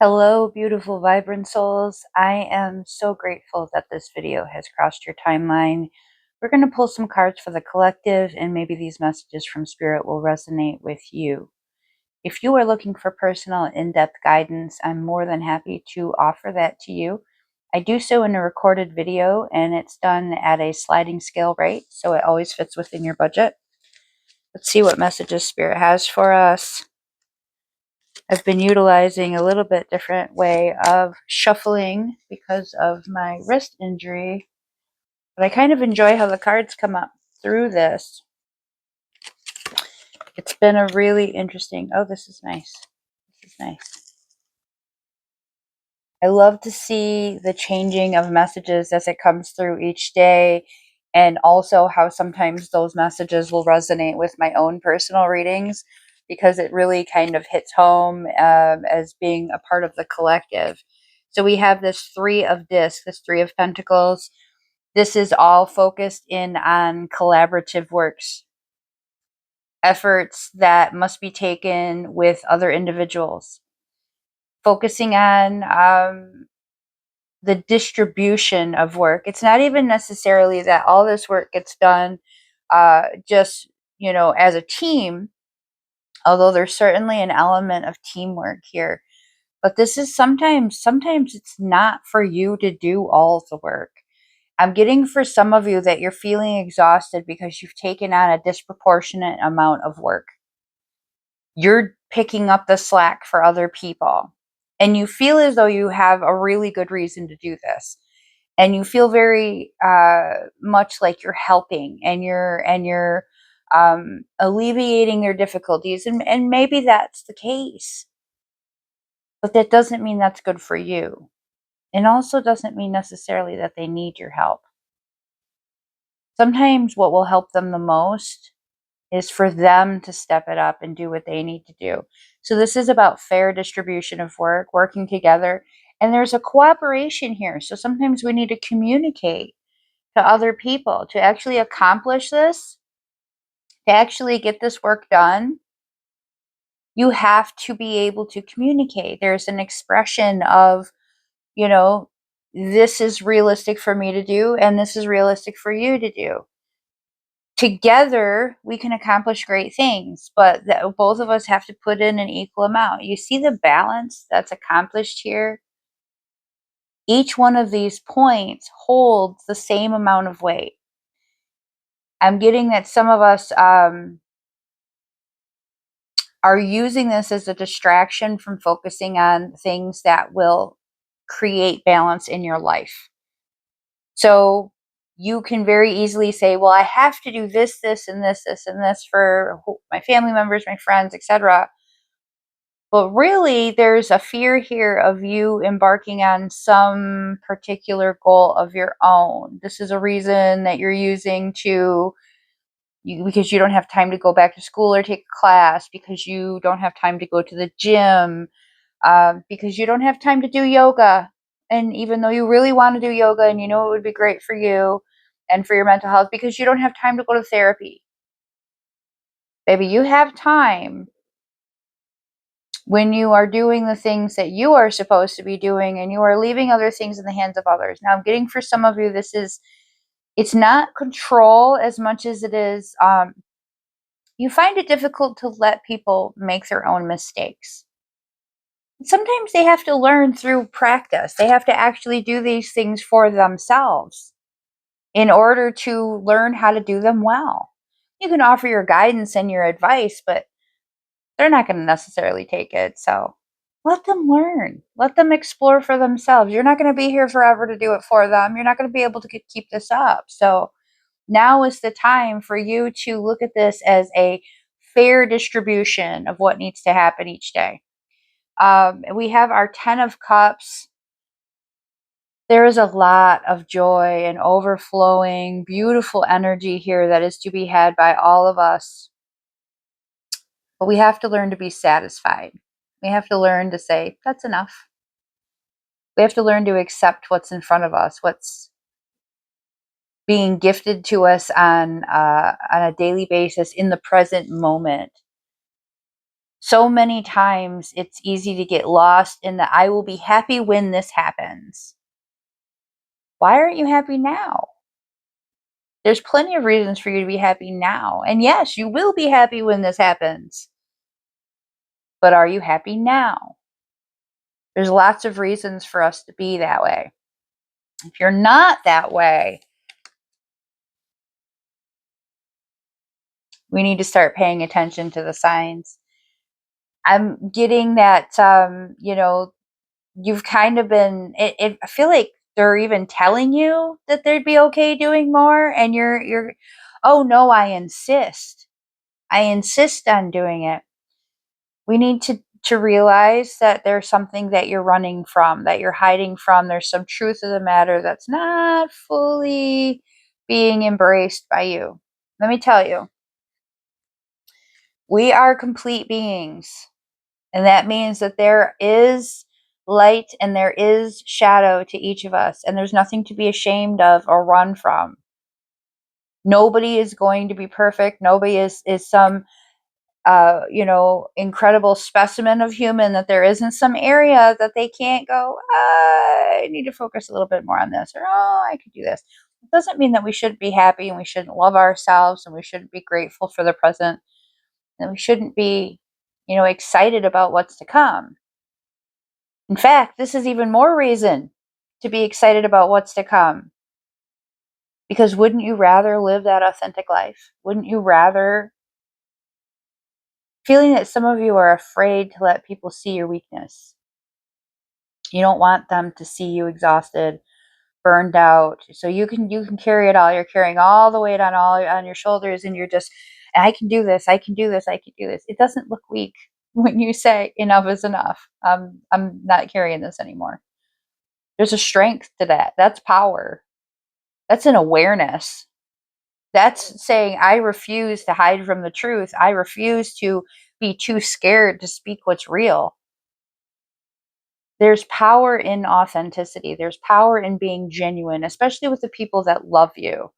Hello, beautiful, vibrant souls. I am so grateful that this video has crossed your timeline. We're going to pull some cards for the collective, and maybe these messages from Spirit will resonate with you. If you are looking for personal, in-depth guidance, I'm more than happy to offer that to you. I do so in a recorded video, and it's done at a sliding scale rate, so it always fits within your budget. Let's see what messages Spirit has for us. I've been utilizing a little bit different way of shuffling because of my wrist injury, but I kind of enjoy how the cards come up through this. It's been a really interesting, oh, this is nice. This is nice. I love to see the changing of messages as it comes through each day, and also how sometimes those messages will resonate with my own personal readings because it really kind of hits home as being a part of the collective. So we have this Three of Discs, this Three of Pentacles. This is all focused in on collaborative works, efforts that must be taken with other individuals, focusing on the distribution of work. It's not even necessarily that all this work gets done just, as a team, although there's certainly an element of teamwork here. But this is sometimes it's not for you to do all the work. I'm getting for some of you that you're feeling exhausted because you've taken on a disproportionate amount of work. You're picking up the slack for other people, and you feel as though you have a really good reason to do this, and you feel very much like you're helping, and you're alleviating their difficulties, and maybe that's the case, but that doesn't mean that's good for you, and also doesn't mean necessarily that they need your help. Sometimes what will help them the most is for them to step it up and do what they need to do. So this is about fair distribution of work, working together, and there's a cooperation here. So sometimes we need to communicate to other people to actually accomplish this, to actually get this work done. You have to be able to communicate. There's an expression of, this is realistic for me to do, and this is realistic for you to do. Together, we can accomplish great things, but both of us have to put in an equal amount. You see the balance that's accomplished here? Each one of these points holds the same amount of weight. I'm getting that some of us are using this as a distraction from focusing on things that will create balance in your life. So you can very easily say, well, I have to do this, this, and this, this, and this for my family members, my friends, etc. But really, there's a fear here of you embarking on some particular goal of your own. This is a reason that you're using because you don't have time to go back to school or take a class, because you don't have time to go to the gym, because you don't have time to do yoga. And even though you really want to do yoga and you know it would be great for you and for your mental health, because you don't have time to go to therapy. Baby, you have time when you are doing the things that you are supposed to be doing, and you are leaving other things in the hands of others. Now, I'm getting for some of you, it's not control as much as it is, you find it difficult to let people make their own mistakes. Sometimes they have to learn through practice. They have to actually do these things for themselves in order to learn how to do them well. You can offer your guidance and your advice, but they're not going to necessarily take it. So let them learn. Let them explore for themselves. You're not going to be here forever to do it for them. You're not going to be able to keep this up. So now is the time for you to look at this as a fair distribution of what needs to happen each day. We have our 10 of Cups. There is a lot of joy and overflowing, beautiful energy here that is to be had by all of us. But we have to learn to be satisfied. We have to learn to say, that's enough. We have to learn to accept what's in front of us, what's being gifted to us on a daily basis in the present moment. So many times it's easy to get lost in the I will be happy when this happens. Why aren't you happy now? There's plenty of reasons for you to be happy now. And yes, you will be happy when this happens. But are you happy now? There's lots of reasons for us to be that way. If you're not that way, we need to start paying attention to the signs. I'm getting that, you've kind of been, I feel like they're even telling you that they'd be okay doing more. And oh no, I insist on doing it. We need to realize that there's something that you're running from, that you're hiding from. There's some truth of the matter that's not fully being embraced by you. Let me tell you, we are complete beings. And that means that there is light and there is shadow to each of us. And there's nothing to be ashamed of or run from. Nobody is going to be perfect. Nobody is some incredible specimen of human, that there isn't some area that they can't go, I need to focus a little bit more on this, or, oh, I could do this. It doesn't mean that we shouldn't be happy and we shouldn't love ourselves and we shouldn't be grateful for the present and we shouldn't be, excited about what's to come. In fact, this is even more reason to be excited about what's to come. Because wouldn't you rather live that authentic life? Wouldn't you rather, feeling that some of you are afraid to let people see your weakness. You don't want them to see you exhausted, burned out. So you can carry it all. You're carrying all the weight on your shoulders, and you're just, I can do this, I can do this, I can do this. It doesn't look weak when you say enough is enough. I'm not carrying this anymore. There's a strength to that. That's power. That's an awareness. That's saying, I refuse to hide from the truth. I refuse to be too scared to speak what's real. There's power in authenticity. There's power in being genuine, especially with the people that love you.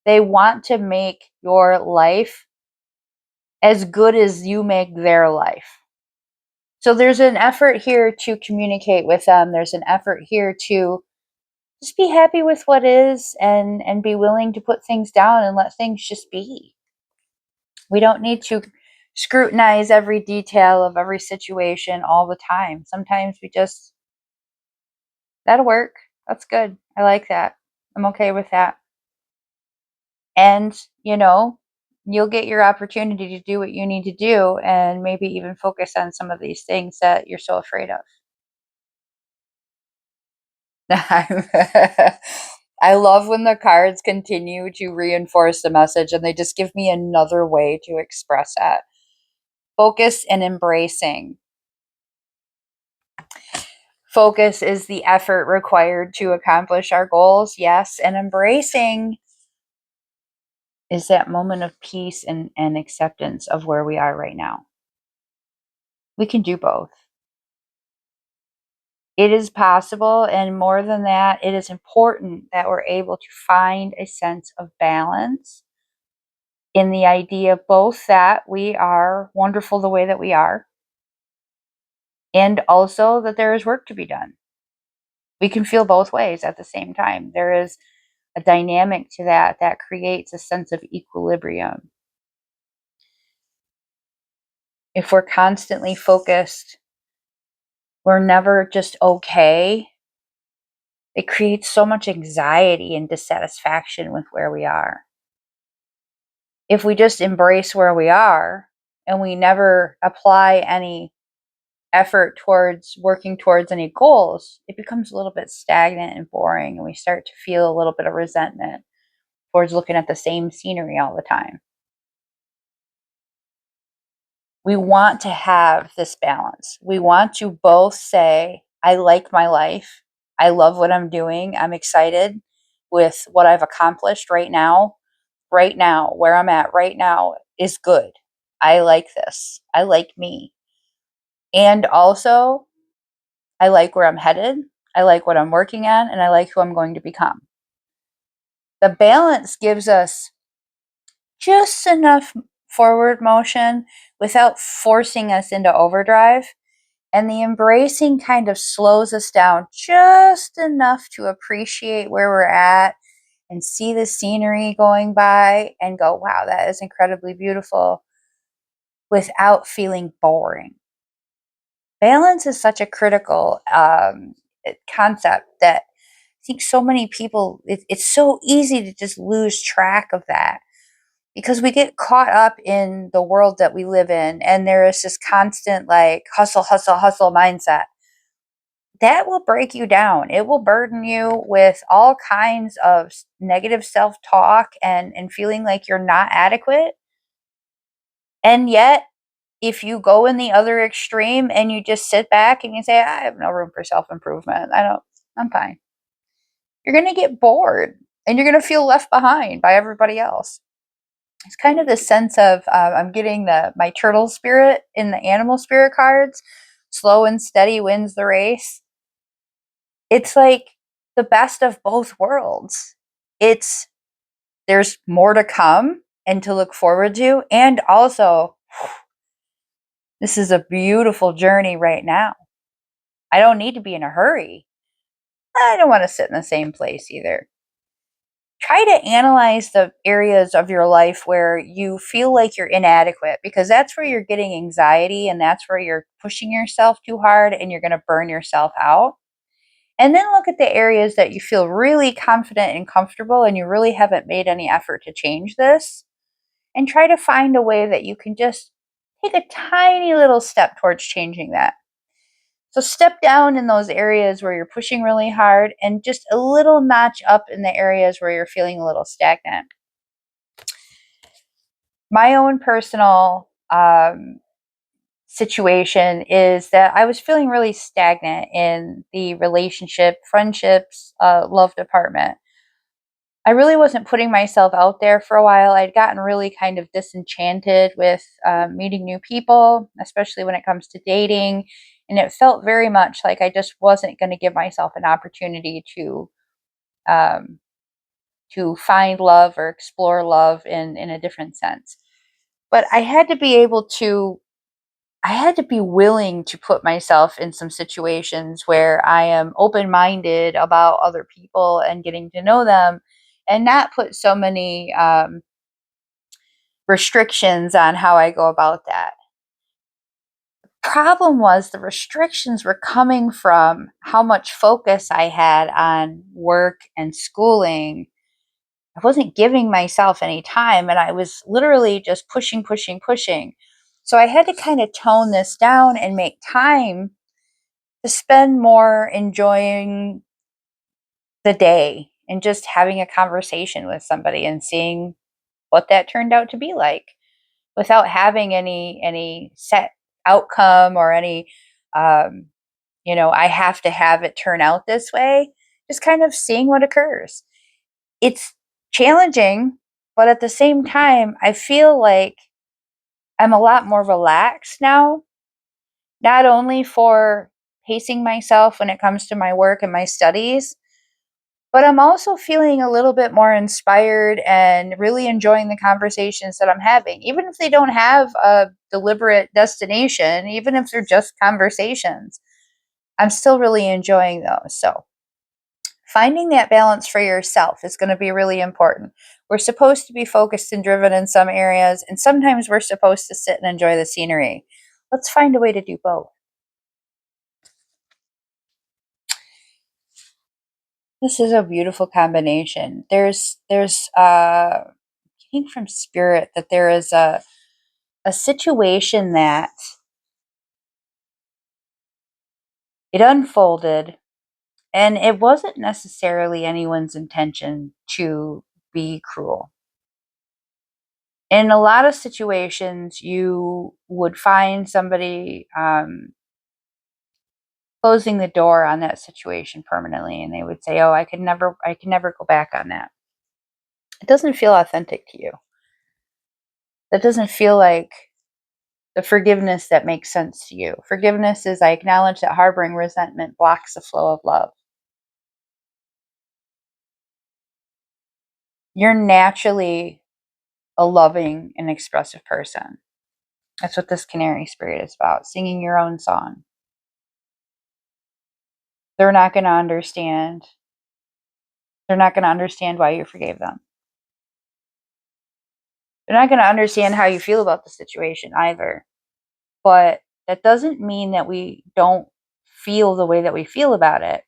They want to make your life as good as you make their life. So there's an effort here to communicate with them. There's an effort here to just be happy with what is, and be willing to put things down and let things just be. We don't need to scrutinize every detail of every situation all the time. Sometimes we just, that'll work. That's good. I like that. I'm okay with that. And, you'll get your opportunity to do what you need to do and maybe even focus on some of these things that you're so afraid of. I love when the cards continue to reinforce the message and they just give me another way to express that. Focus and embracing. Focus is the effort required to accomplish our goals, yes, and embracing is that moment of peace and acceptance of where we are right now. We can do both. It is possible, and more than that, it is important that we're able to find a sense of balance in the idea of both that we are wonderful the way that we are, and also that there is work to be done. We can feel both ways at the same time. There is a dynamic to that creates a sense of equilibrium. If we're constantly focused, we're never just okay. It creates so much anxiety and dissatisfaction with where we are. If we just embrace where we are and we never apply any effort towards working towards any goals, it becomes a little bit stagnant and boring, and we start to feel a little bit of resentment towards looking at the same scenery all the time. We want to have this balance. We want to both say, I like my life. I love what I'm doing. I'm excited with what I've accomplished right now. Right now, where I'm at right now is good. I like this. I like me. And also, I like where I'm headed. I like what I'm working on, and I like who I'm going to become. The balance gives us just enough forward motion without forcing us into overdrive. And the embracing kind of slows us down just enough to appreciate where we're at and see the scenery going by and go, wow, that is incredibly beautiful, without feeling boring. Balance is such a critical concept that I think so many people, it's so easy to just lose track of that because we get caught up in the world that we live in, and there is this constant like hustle, hustle, hustle mindset that will break you down. It will burden you with all kinds of negative self-talk and feeling like you're not adequate. And yet, if you go in the other extreme and you just sit back and you say, I have no room for self-improvement, I'm fine, you're going to get bored and you're going to feel left behind by everybody else. It's kind of the sense of I'm getting my turtle spirit in the animal spirit cards. Slow and steady wins the race. It's like the best of both worlds. It's There's more to come and to look forward to, and also this is a beautiful journey right now. I don't need to be in a hurry. I don't want to sit in the same place either. Try to analyze the areas of your life where you feel like you're inadequate, because that's where you're getting anxiety and that's where you're pushing yourself too hard and you're going to burn yourself out. And then look at the areas that you feel really confident and comfortable and you really haven't made any effort to change this. And try to find a way that you can just take a tiny little step towards changing that. So step down in those areas where you're pushing really hard and just a little notch up in the areas where you're feeling a little stagnant. My own personal situation is that I was feeling really stagnant in the relationship, friendships, love department. I really wasn't putting myself out there for a while. I'd gotten really kind of disenchanted with meeting new people, especially when it comes to dating. And it felt very much like I just wasn't going to give myself an opportunity um, to find love or explore love in a different sense. But I had to be willing to put myself in some situations where I am open minded about other people and getting to know them and not put so many restrictions on how I go about that. Problem was the restrictions were coming from how much focus I had on work and schooling. I wasn't giving myself any time and I was literally just pushing, pushing, pushing. So I had to kind of tone this down and make time to spend more enjoying the day and just having a conversation with somebody and seeing what that turned out to be like without having any set outcome or any um, I have to have it turn out this way. Just kind of seeing what occurs. It's challenging, but at the same time I feel like I'm a lot more relaxed now, not only for pacing myself when it comes to my work and my studies, but I'm also feeling a little bit more inspired and really enjoying the conversations that I'm having, even if they don't have a deliberate destination, even if they're just conversations. I'm still really enjoying those. So, finding that balance for yourself is going to be really important. We're supposed to be focused and driven in some areas, and sometimes we're supposed to sit and enjoy the scenery. Let's find a way to do both. This is a beautiful combination. Getting from spirit that there is a situation that it unfolded and it wasn't necessarily anyone's intention to be cruel. In a lot of situations, you would find somebody closing the door on that situation permanently, and they would say, "Oh, I can never go back on that." It doesn't feel authentic to you. That doesn't feel like the forgiveness that makes sense to you. Forgiveness is I acknowledge that harboring resentment blocks the flow of love. You're naturally a loving and expressive person. That's what this canary spirit is about, singing your own song. They're not going to understand. They're not going to understand why you forgave them. They're not going to understand how you feel about the situation either. But that doesn't mean that we don't feel the way that we feel about it.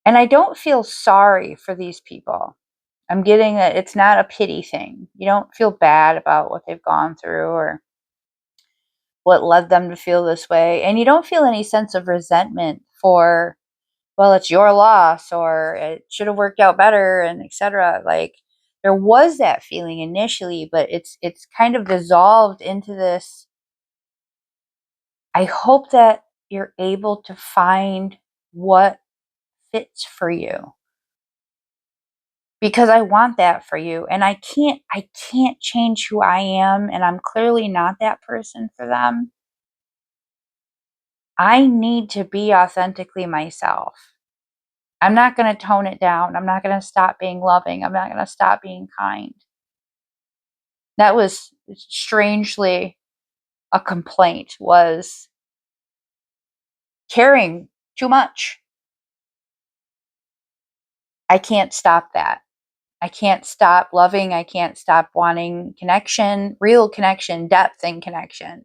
And I don't feel sorry for these people. I'm getting that it's not a pity thing. You don't feel bad about what they've gone through or what led them to feel this way. And you don't feel any sense of resentment for, well, it's your loss or it should have worked out better and etc. Like there was that feeling initially, but it's kind of dissolved into this. I hope that you're able to find what fits for you, because I want that for you, and I can't change who I am, and I'm clearly not that person for them. I need to be authentically myself. I'm not going to tone it down. I'm not going to stop being loving. I'm not going to stop being kind. That was strangely a complaint, was caring too much. I can't stop that. I can't stop loving. I can't stop wanting connection, real connection, depth and connection.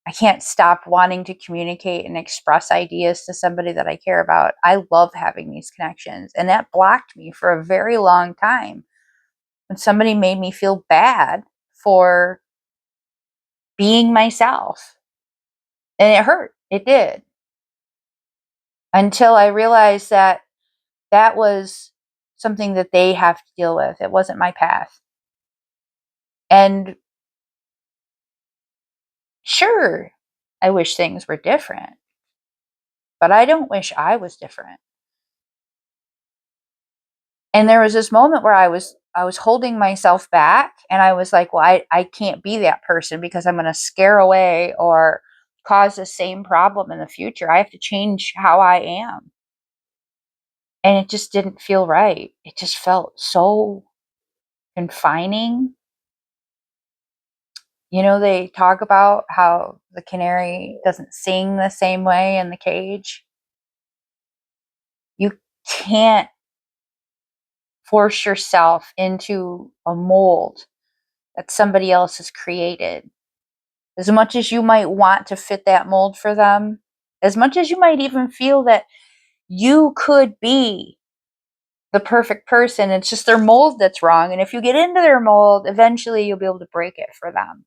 I can't stop wanting to communicate and express ideas to somebody that I care about. I love having these connections. And that blocked me for a very long time. When somebody made me feel bad for being myself. And it hurt. It did. Until I realized that that was something that they have to deal with. It wasn't my path. And sure, I wish things were different, but I don't wish I was different. And there was this moment where I was holding myself back, and I was like, well, I can't be that person because I'm going to scare away or cause the same problem in the future. I have to change how I am. And it just didn't feel right. It just felt so confining. You know, they talk about how the canary doesn't sing the same way in the cage. You can't force yourself into a mold that somebody else has created. As much as you might want to fit that mold for them, as much as you might even feel that you could be the perfect person, it's just their mold that's wrong. And if you get into their mold, eventually you'll be able to break it for them.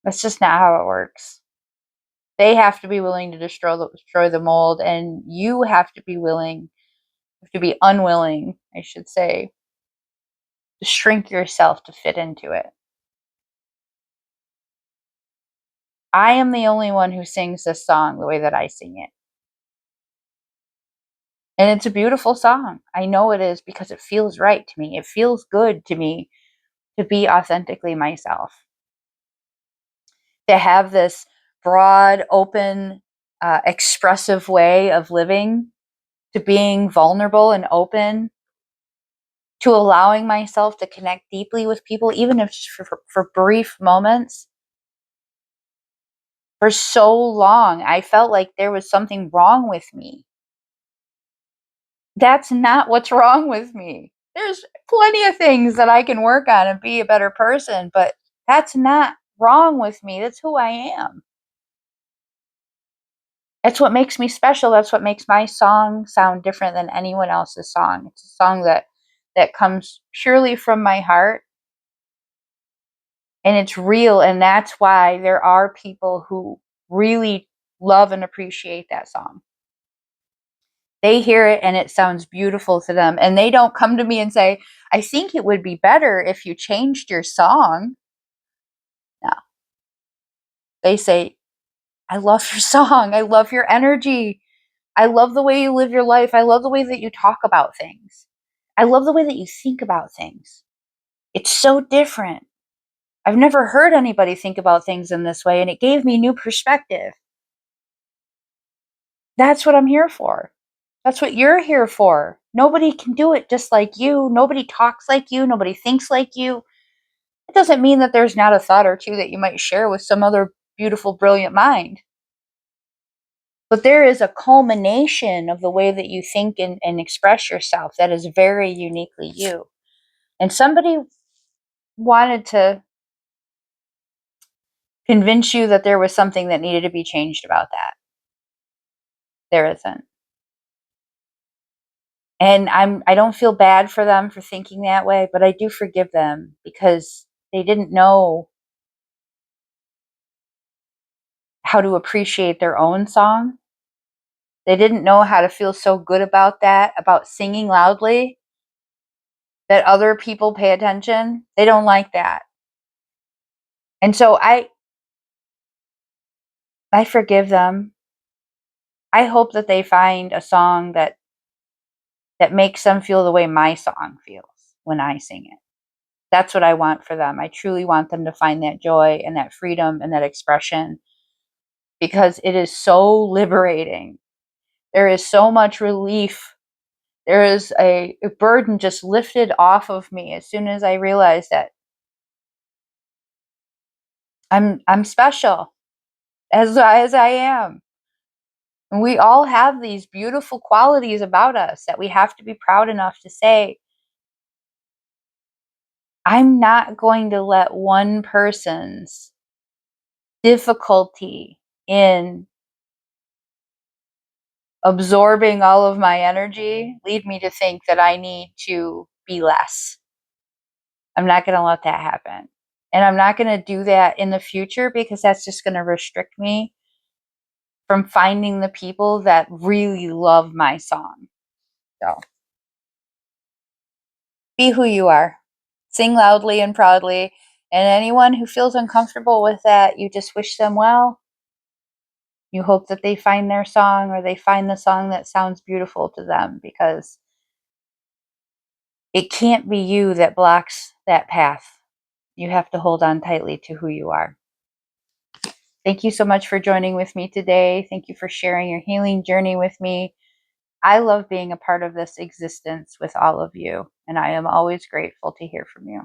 That's just not how it works. They have to be willing to destroy the mold, and you have to be unwilling, I should say, to shrink yourself to fit into it. I am the only one who sings this song the way that I sing it. And it's a beautiful song. I know it is because it feels right to me. It feels good to me to be authentically myself. To have this broad, open, expressive way of living, to being vulnerable and open, to allowing myself to connect deeply with people, even if just for brief moments. For so long, I felt like there was something wrong with me. That's not what's wrong with me. There's plenty of things that I can work on and be a better person, but that's not wrong with me. That's who I am. That's what makes me special. That's what makes my song sound different than anyone else's song. It's a song that comes purely from my heart, and it's real, and that's why there are people who really love and appreciate that song. They hear it and it sounds beautiful to them, and they don't come to me and say, I think it would be better if you changed your song. No. They say, I love your song. I love your energy. I love the way you live your life. I love the way that you talk about things. I love the way that you think about things. It's so different. I've never heard anybody think about things in this way, and it gave me new perspective. That's what I'm here for. That's what you're here for. Nobody can do it just like you. Nobody talks like you. Nobody thinks like you. It doesn't mean that there's not a thought or two that you might share with some other beautiful, brilliant mind. But there is a culmination of the way that you think and express yourself that is very uniquely you. And somebody wanted to convince you that there was something that needed to be changed about that. There isn't. And I don't feel bad for them for thinking that way, but I do forgive them because they didn't know how to appreciate their own song. They didn't know how to feel so good about that, about singing loudly, that other people pay attention. They don't like that. And so I forgive them. I hope that they find a song that makes them feel the way my song feels when I sing it. That's what I want for them. I truly want them to find that joy and that freedom and that expression because it is so liberating. There is so much relief. There is a burden just lifted off of me as soon as I realize that I'm special as I am. And we all have these beautiful qualities about us that we have to be proud enough to say, I'm not going to let one person's difficulty in absorbing all of my energy lead me to think that I need to be less. I'm not going to let that happen. And I'm not going to do that in the future because that's just going to restrict me from finding the people that really love my song. So be who you are. Sing loudly and proudly. And anyone who feels uncomfortable with that, you just wish them well. You hope that they find their song or they find the song that sounds beautiful to them because it can't be you that blocks that path. You have to hold on tightly to who you are. Thank you so much for joining with me today. Thank you for sharing your healing journey with me. I love being a part of this existence with all of you, and I am always grateful to hear from you.